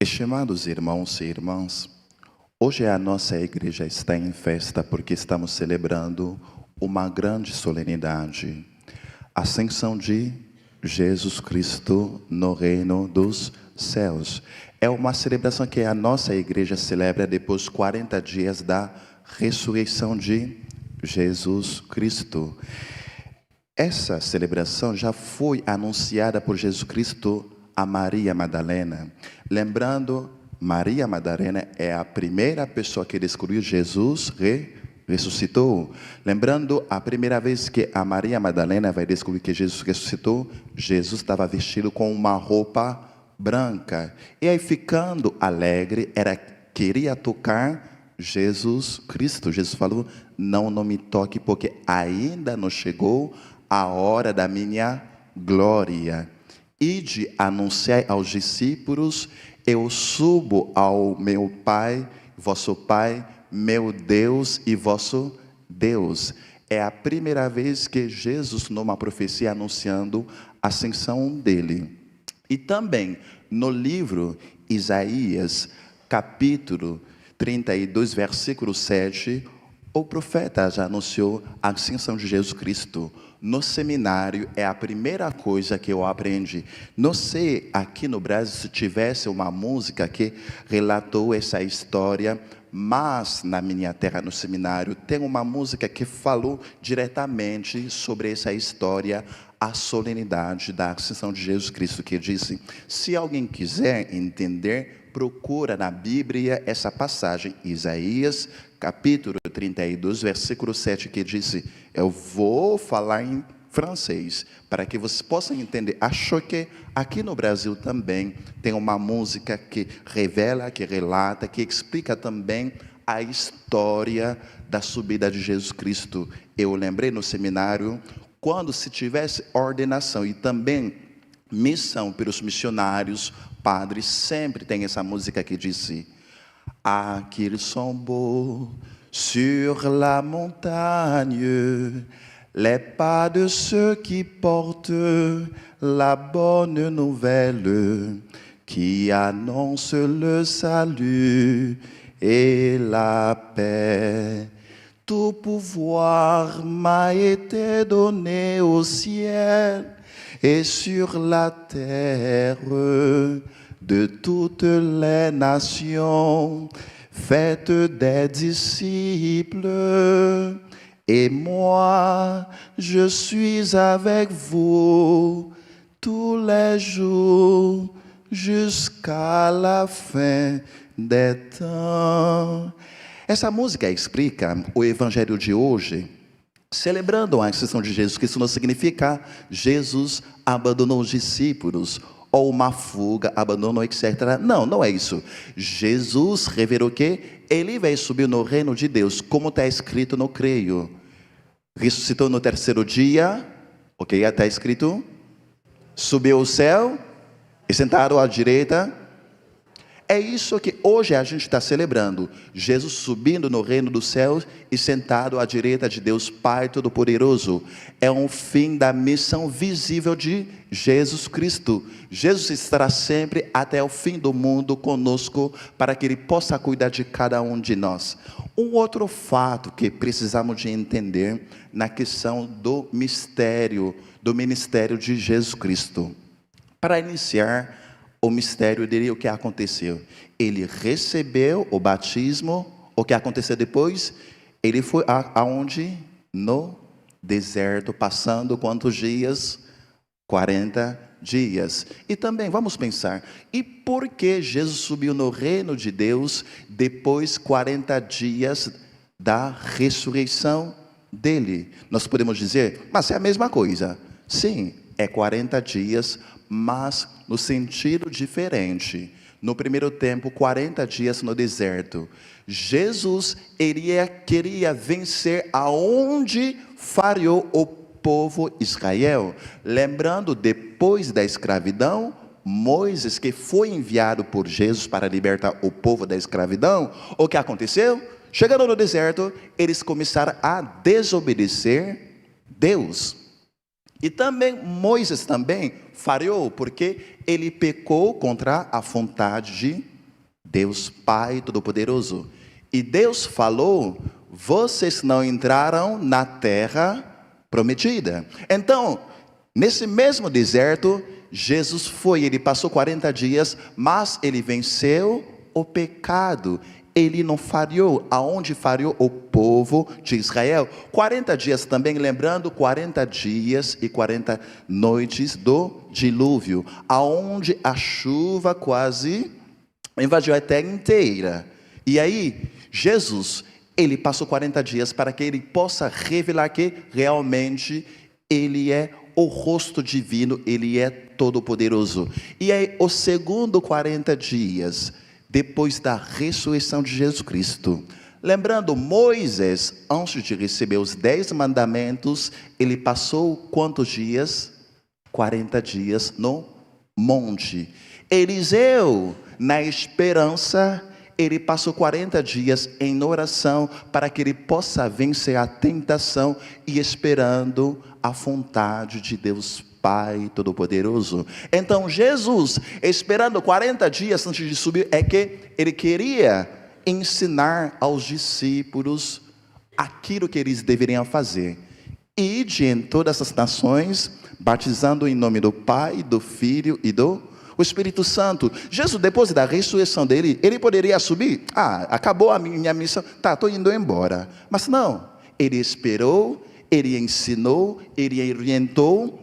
Estimados irmãos e irmãs, hoje a nossa igreja está em festa porque estamos celebrando uma grande solenidade, a ascensão de Jesus Cristo no reino dos céus. É uma celebração que a nossa igreja celebra depois de 40 dias da ressurreição de Jesus Cristo. Essa celebração já foi anunciada por Jesus Cristo a Maria Madalena. Lembrando, Maria Madalena é a primeira pessoa que descobriu Jesus ressuscitou. Lembrando, a primeira vez que a Maria Madalena vai descobrir que Jesus ressuscitou, Jesus estava vestido com uma roupa branca. E aí, ficando alegre, queria tocar Jesus Cristo. Jesus falou: não me toque, porque ainda não chegou a hora da minha glória. Ide anunciar aos discípulos: eu subo ao meu Pai, vosso Pai, meu Deus e vosso Deus. É a primeira vez que Jesus, numa profecia, anunciando a ascensão dele. E também no livro Isaías, capítulo 32, versículo 7, o profeta já anunciou a ascensão de Jesus Cristo. No seminário, é a primeira coisa que eu aprendi. Não sei, aqui no Brasil, se tivesse uma música que relatou essa história, mas na minha terra, no seminário, tem uma música que falou diretamente sobre essa história, a solenidade da ascensão de Jesus Cristo, que disse: se alguém quiser entender, procura na Bíblia essa passagem, Isaías, capítulo 32, versículo 7, que disse: eu vou falar em francês, para que vocês possam entender. Acho que aqui no Brasil também tem uma música que revela, que relata, que explica também a história da subida de Jesus Cristo. Eu lembrei no seminário, quando se tivesse ordenação e também missão pelos missionários, padres, sempre tem essa música que disse: ah, qu'ils sont beaux sur la montagne, les pas de ceux qui portent la bonne nouvelle, qui annoncent le salut et la paix. Tout pouvoir m'a été donné au ciel et sur la terre, de toutes les nations, faites des disciples. Et moi, je suis avec vous tous les jours jusqu'à la fin des temps. Essa música explica o evangelho de hoje, celebrando a ascensão de Jesus Cristo. Não significa Jesus abandonou os discípulos, ou uma fuga, abandonou, etc. Não, não é isso. Jesus revelou que ele vai subir no reino de Deus, como está escrito no creio. Ressuscitou no terceiro dia, ok? Está escrito, subiu ao céu e sentado à direita. É isso que hoje a gente está celebrando. Jesus subindo no reino dos céus e sentado à direita de Deus Pai Todo-Poderoso. É um fim da missão visível de Jesus Cristo. Jesus estará sempre até o fim do mundo conosco, para que Ele possa cuidar de cada um de nós. Um outro fato que precisamos de entender na questão do mistério, do ministério de Jesus Cristo. Para iniciar o mistério dele, o que aconteceu? Ele recebeu o batismo. O que aconteceu depois? Ele foi aonde? No deserto, passando quantos dias? 40 dias. E também vamos pensar, e por que Jesus subiu no reino de Deus depois 40 dias da ressurreição dele? Nós podemos dizer, mas é a mesma coisa. Sim, é 40 dias, mas no sentido diferente. No primeiro tempo, 40 dias no deserto. Jesus queria vencer aonde falhou o povo Israel. Lembrando, depois da escravidão, Moisés, que foi enviado por Jesus para libertar o povo da escravidão, o que aconteceu? Chegando no deserto, eles começaram a desobedecer Deus. E também Moisés também falhou, porque ele pecou contra a vontade de Deus Pai Todo-Poderoso. E Deus falou: vocês não entraram na terra prometida. Então, nesse mesmo deserto, Jesus foi, ele passou 40 dias, mas ele venceu o pecado. Ele não falhou, aonde falhou o povo de Israel. 40 dias também, lembrando, 40 dias e 40 noites do dilúvio, aonde a chuva quase invadiu a terra inteira. E aí, Jesus, ele passou 40 dias para que ele possa revelar que realmente ele é o rosto divino, ele é todo-poderoso. E aí, os segundos 40 dias, depois da ressurreição de Jesus Cristo. Lembrando, Moisés, antes de receber os 10 mandamentos, ele passou quantos dias? 40 dias no monte. Eliseu, na esperança, ele passou 40 dias em oração para que ele possa vencer a tentação e esperando a vontade de Deus Pai Todo-Poderoso. Então Jesus, esperando 40 dias antes de subir, é que ele queria ensinar aos discípulos aquilo que eles deveriam fazer. Ide em todas as nações, batizando em nome do Pai, do Filho e do Espírito Santo. Jesus, depois da ressurreição dele, ele poderia subir. Acabou a minha missão, estou indo embora. Mas não, ele esperou, ele ensinou, ele orientou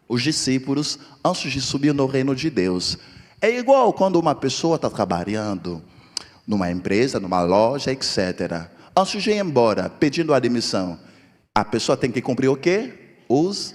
os discípulos antes de subir no reino de Deus. É igual quando uma pessoa está trabalhando numa empresa, numa loja, etc. Antes de ir embora, pedindo admissão, a pessoa tem que cumprir o quê? Os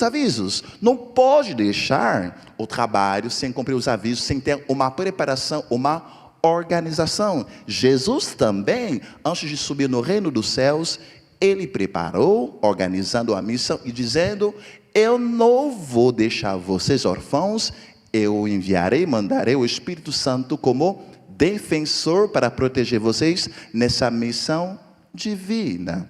avisos. Não pode deixar o trabalho sem cumprir os avisos, sem ter uma preparação, uma organização. Jesus também, antes de subir no reino dos céus, ele preparou, organizando a missão e dizendo: eu não vou deixar vocês órfãos, eu enviarei, mandarei o Espírito Santo como defensor para proteger vocês nessa missão divina.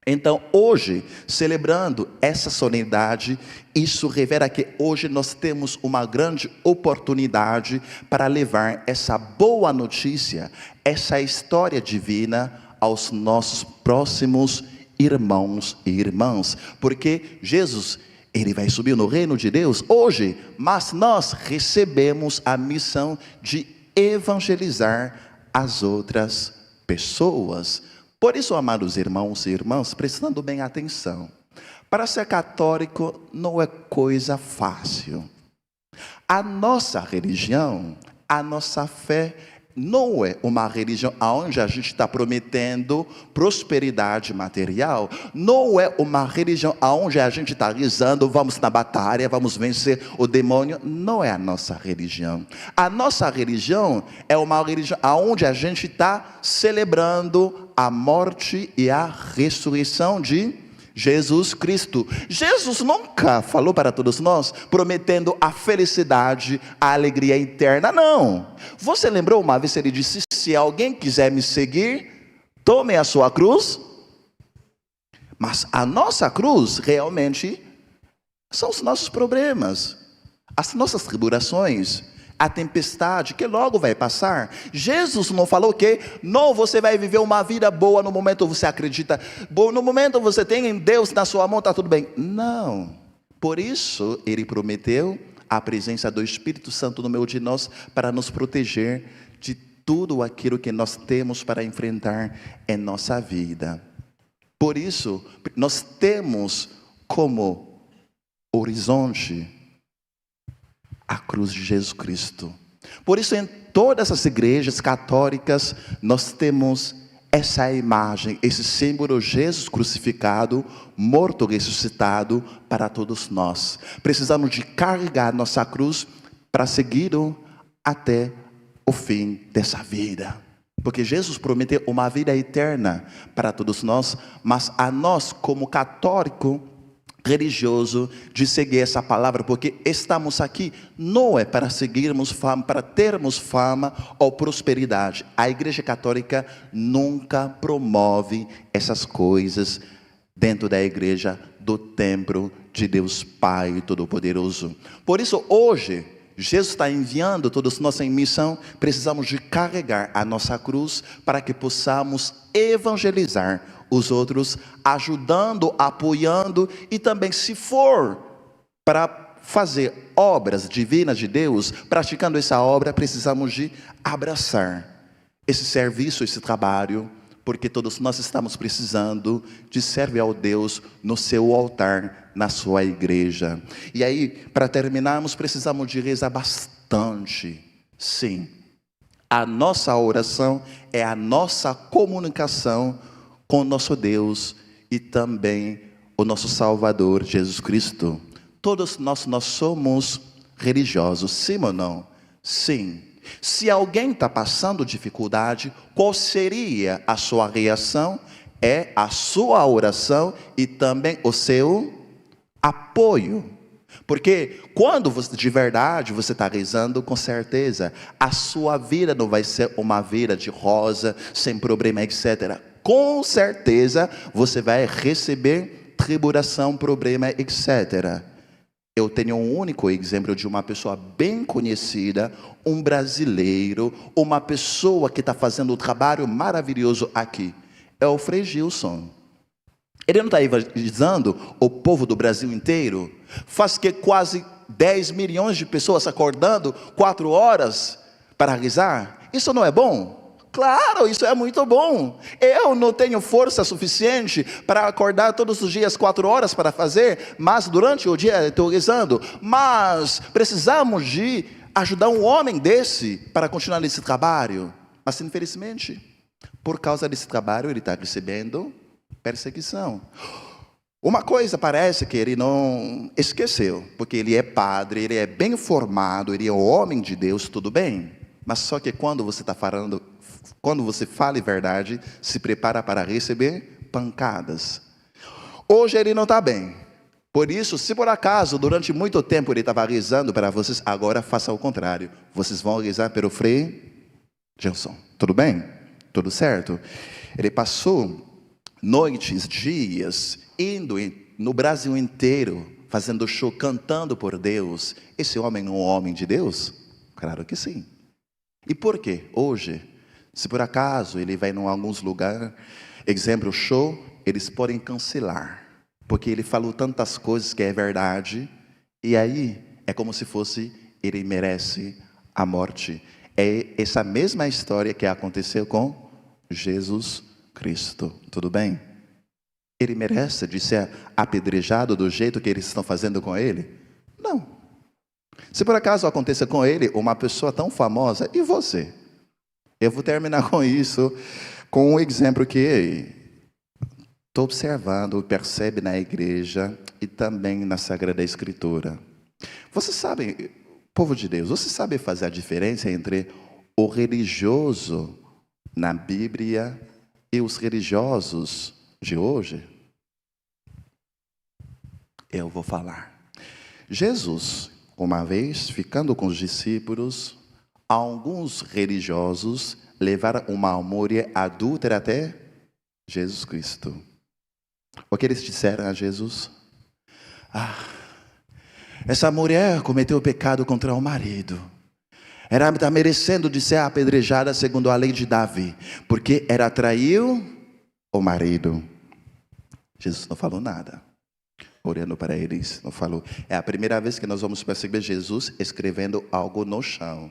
Então, hoje, celebrando essa solenidade, isso revela que hoje nós temos uma grande oportunidade para levar essa boa notícia, essa história divina aos nossos próximos irmãos e irmãs, porque Jesus, ele vai subir no reino de Deus hoje, mas nós recebemos a missão de evangelizar as outras pessoas. Por isso, amados irmãos e irmãs, prestando bem atenção, para ser católico não é coisa fácil. A nossa religião, a nossa fé, não é uma religião onde a gente está prometendo prosperidade material. Não é uma religião onde a gente está rezando, vamos na batalha, vamos vencer o demônio. Não é a nossa religião. A nossa religião é uma religião onde a gente está celebrando a morte e a ressurreição de Jesus Cristo. Jesus nunca falou para todos nós, prometendo a felicidade, a alegria eterna, não. Você lembrou uma vez, ele disse: se alguém quiser me seguir, tome a sua cruz. Mas a nossa cruz, realmente, são os nossos problemas, as nossas tribulações, a tempestade que logo vai passar. Jesus não falou que não, você vai viver uma vida boa no momento você acredita, no momento você tem em Deus na sua mão, está tudo bem. Não, por isso ele prometeu a presença do Espírito Santo no meio de nós, para nos proteger de tudo aquilo que nós temos para enfrentar em nossa vida. Por isso, nós temos como horizonte a cruz de Jesus Cristo. Por isso, em todas as igrejas católicas, nós temos essa imagem, esse símbolo, Jesus crucificado, morto, ressuscitado para todos nós. Precisamos de carregar nossa cruz para segui-lo até o fim dessa vida. Porque Jesus prometeu uma vida eterna para todos nós, mas a nós, como católico religioso, de seguir essa palavra, porque estamos aqui não é para seguirmos fama, para termos fama ou prosperidade. A Igreja Católica nunca promove essas coisas dentro da igreja, do templo de Deus Pai Todo-Poderoso. Por isso, hoje, Jesus está enviando todos nós em missão, precisamos de carregar a nossa cruz para que possamos evangelizar os outros, ajudando, apoiando e também, se for para fazer obras divinas de Deus, praticando essa obra, precisamos de abraçar esse serviço, esse trabalho, porque todos nós estamos precisando de servir ao Deus no seu altar, na sua igreja. E aí, para terminarmos, precisamos de rezar bastante. Sim, a nossa oração é a nossa comunicação com o nosso Deus e também o nosso Salvador, Jesus Cristo. Todos nós somos religiosos, sim ou não? Sim. Se alguém está passando dificuldade, qual seria a sua reação? É a sua oração e também o seu apoio. Porque quando você, de verdade, você está rezando, com certeza, a sua vida não vai ser uma vida de rosa, sem problema, etc. Com certeza, você vai receber tribulação, problema, etc. Eu tenho um único exemplo de uma pessoa bem conhecida, um brasileiro, uma pessoa que está fazendo um trabalho maravilhoso aqui. É o Frei Gilson. Ele não está evangelizando o povo do Brasil inteiro? Faz que quase 10 milhões de pessoas acordando 4 horas para rezar? Isso não é bom? Claro, isso é muito bom. Eu não tenho força suficiente para acordar todos os dias 4 horas para fazer, mas durante o dia estou rezando. Mas precisamos de ajudar um homem desse para continuar nesse trabalho. Mas infelizmente, por causa desse trabalho, ele está recebendo perseguição. Uma coisa parece que ele não esqueceu, porque ele é padre, ele é bem formado, ele é um homem de Deus, tudo bem. Mas só que quando você está falando, quando você fala a verdade, se prepara para receber pancadas. Hoje ele não está bem. Por isso, se por acaso, durante muito tempo ele estava rezando para vocês, agora faça o contrário. Vocês vão rezar pelo Frei Gilson. Tudo bem? Tudo certo? Ele passou noites, dias, indo no Brasil inteiro, fazendo show, cantando por Deus. Esse homem é um homem de Deus? Claro que sim. E por quê? Hoje, se por acaso ele vai em alguns lugares, exemplo, show, eles podem cancelar, porque ele falou tantas coisas que é verdade, e aí é como se fosse, ele merece a morte. É essa mesma história que aconteceu com Jesus Cristo, tudo bem? Ele merece de ser apedrejado do jeito que eles estão fazendo com ele? Não. Se por acaso aconteça com ele, uma pessoa tão famosa, e você? Eu vou terminar com isso, com um exemplo que estou observando, percebe na igreja e também na Sagrada Escritura. Você sabe, povo de Deus, você sabe fazer a diferença entre o religioso na Bíblia e os religiosos de hoje? Eu vou falar. Jesus, uma vez, ficando com os discípulos, alguns religiosos levaram uma mulher adúltera até Jesus Cristo. O que eles disseram a Jesus? Essa mulher cometeu pecado contra o marido. Ela está merecendo de ser apedrejada segundo a lei de Davi, porque ela traiu o marido. Jesus não falou nada. Olhando para eles, não falou. É a primeira vez que nós vamos perceber Jesus escrevendo algo no chão.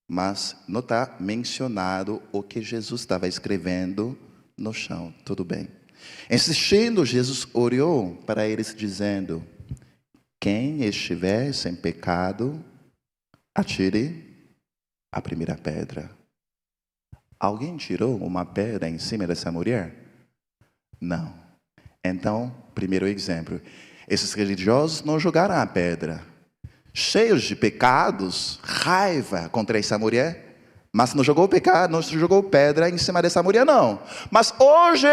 Mas não está mencionado o que Jesus estava escrevendo no chão. Tudo bem. Insistindo, Jesus orou para eles dizendo: quem estiver sem pecado, atire a primeira pedra. Alguém tirou uma pedra em cima dessa mulher? Não. Então, primeiro exemplo. Esses religiosos não jogaram a pedra. Cheios de pecados, raiva contra essa mulher. Mas não jogou pecado, não jogou pedra em cima dessa mulher, não. Mas hoje,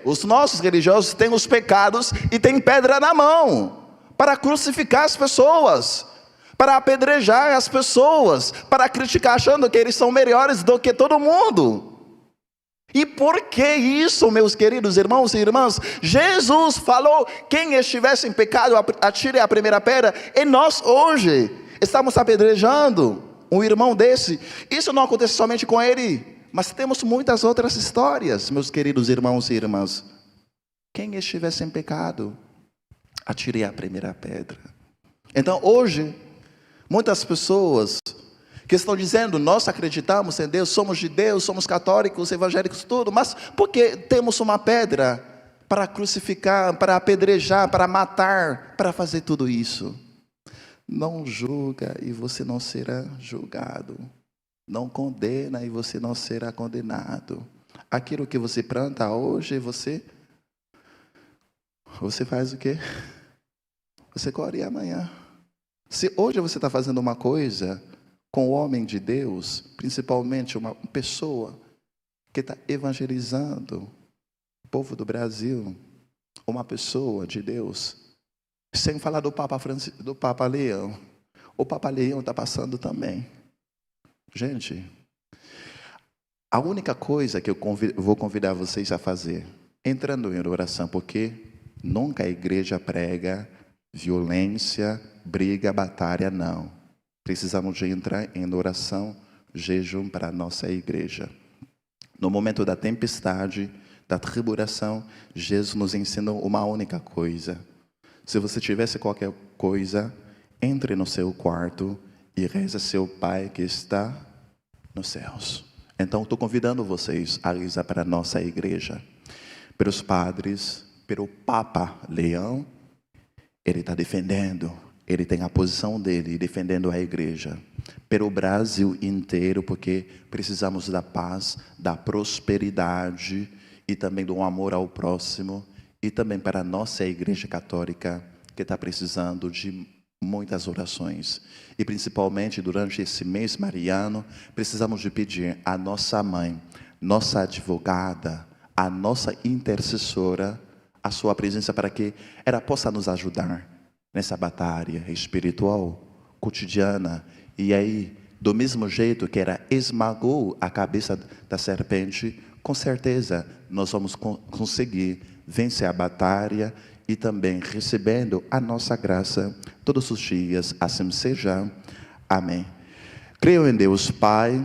os nossos religiosos têm os pecados e têm pedra na mão para crucificar as pessoas, para apedrejar as pessoas, para criticar achando que eles são melhores do que todo mundo. E por que isso, meus queridos irmãos e irmãs? Jesus falou: quem estivesse em pecado, atire a primeira pedra. E nós hoje estamos apedrejando um irmão desse. Isso não acontece somente com ele, mas temos muitas outras histórias, meus queridos irmãos e irmãs. Quem estiver sem pecado, atire a primeira pedra. Então hoje, muitas pessoas que estão dizendo, nós acreditamos em Deus, somos de Deus, somos católicos, evangélicos, tudo, mas por que temos uma pedra para crucificar, para apedrejar, para matar, para fazer tudo isso? Não julga e você não será julgado. Não condena e você não será condenado. Aquilo que você planta hoje, você faz o quê? Você colhe amanhã. Se hoje você está fazendo uma coisa com o homem de Deus, principalmente uma pessoa que está evangelizando o povo do Brasil, uma pessoa de Deus, sem falar do Papa Leão. O Papa Leão está passando também. Gente, a única coisa que eu vou convidar vocês a fazer, entrando em oração, porque nunca a igreja prega violência, briga, batalha, não. Precisamos de entrar em oração, jejum para a nossa igreja. No momento da tempestade, da tribulação, Jesus nos ensinou uma única coisa. Se você tivesse qualquer coisa, entre no seu quarto e reze a seu Pai que está nos céus. Então, estou convidando vocês a rezar para a nossa igreja. Pelos padres, pelo Papa Leão, ele está defendendo, ele tem a posição dele, defendendo a igreja. Pelo Brasil inteiro, porque precisamos da paz, da prosperidade e também do amor ao próximo. E também para a nossa igreja católica, que está precisando de muitas orações. E principalmente durante esse mês mariano, precisamos de pedir à nossa mãe, nossa advogada, a nossa intercessora, a sua presença para que ela possa nos ajudar nessa batalha espiritual, cotidiana. E aí, do mesmo jeito que ela esmagou a cabeça da serpente, com certeza nós vamos conseguir vencer a batalha e também recebendo a nossa graça todos os dias. Assim seja. Amém. Creio em Deus Pai,